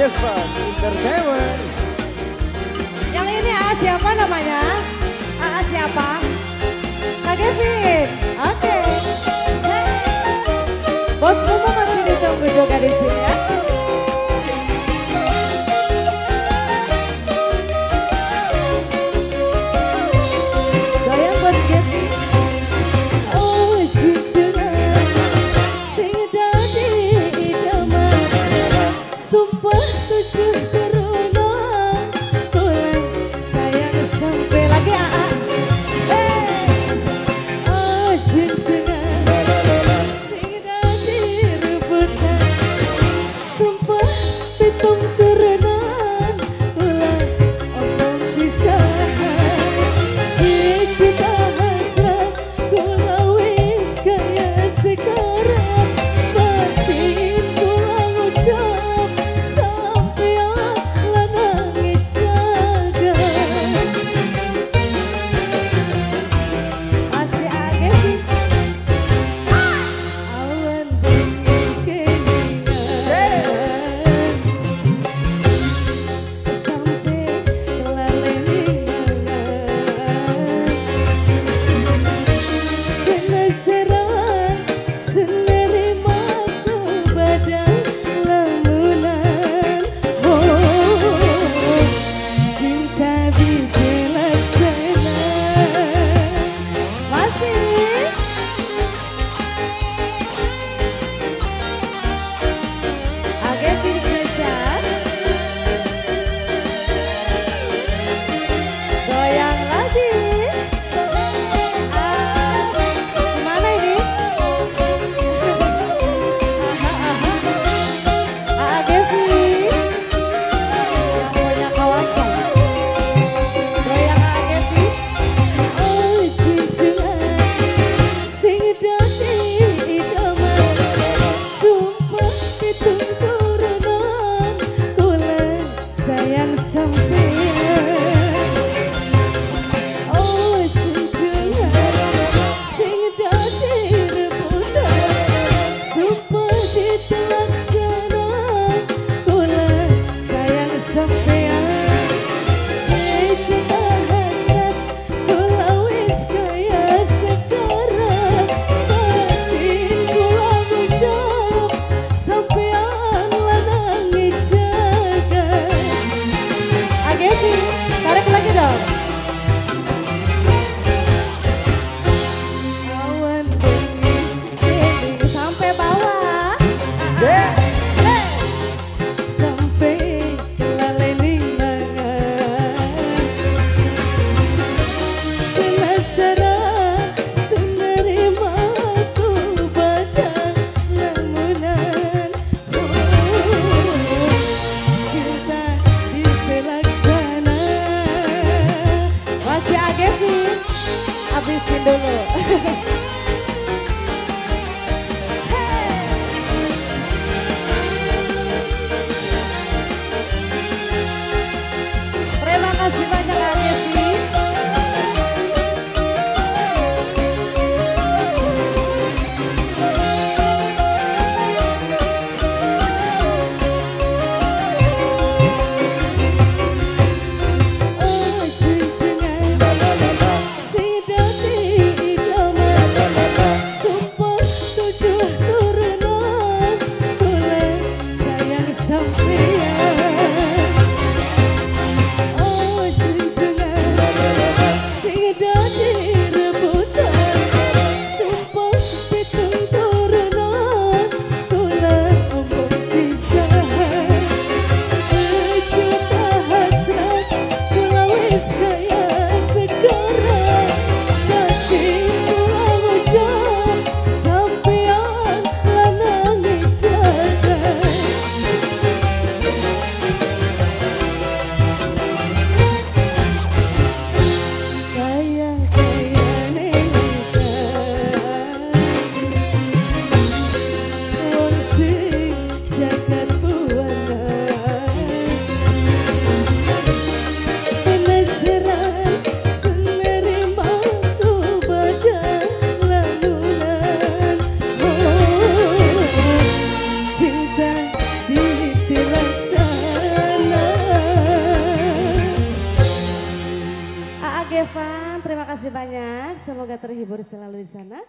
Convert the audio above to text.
Evan Entertainment. Yang ini siapa namanya? Siapa? Kak Kevin. Oke. Bos Mumu masih ditunggu juga di sini ya. Goyang Bos Kevin. Oh cincingan sing dadi idaman, sumpah tujuh turunan tulang sayang sampai lagi oh cincingan sing dadi rebutan, sumpah pitung turunan tulang omong pisahan, sejuta hasrat kula wis kaya sekarang, batin kula ngucap sampean lanang jaga. Masih agak awan bengi keningan sampai laleningan, penasaran sendiri masuk badan lamunan, oh cinta dilaksana. Masih agak spesial, goyang lagi. Gimana ini? Agevi yang punya kawasan, goyang Agevi. Oh cincingan sing dadi idaman, sumpah pitung turunan tulang sayang sampean. Oh cincingan sing dadi rebutan, sumpah ditelaksana tulang sayang sampean, sejuta hasrat kula wis kaya sekarang, batin kula ngucap sampean lanang jaga. Agevi, tarik lagi dong. Awan bengi kening sampai bawah. Sampai laleningan, penasaran sendiri masuk badan lamunan, oh cinta dilaksana. Masih Agevi, habisin dulu. terima kasih banyak. Semoga terhibur selalu di sana.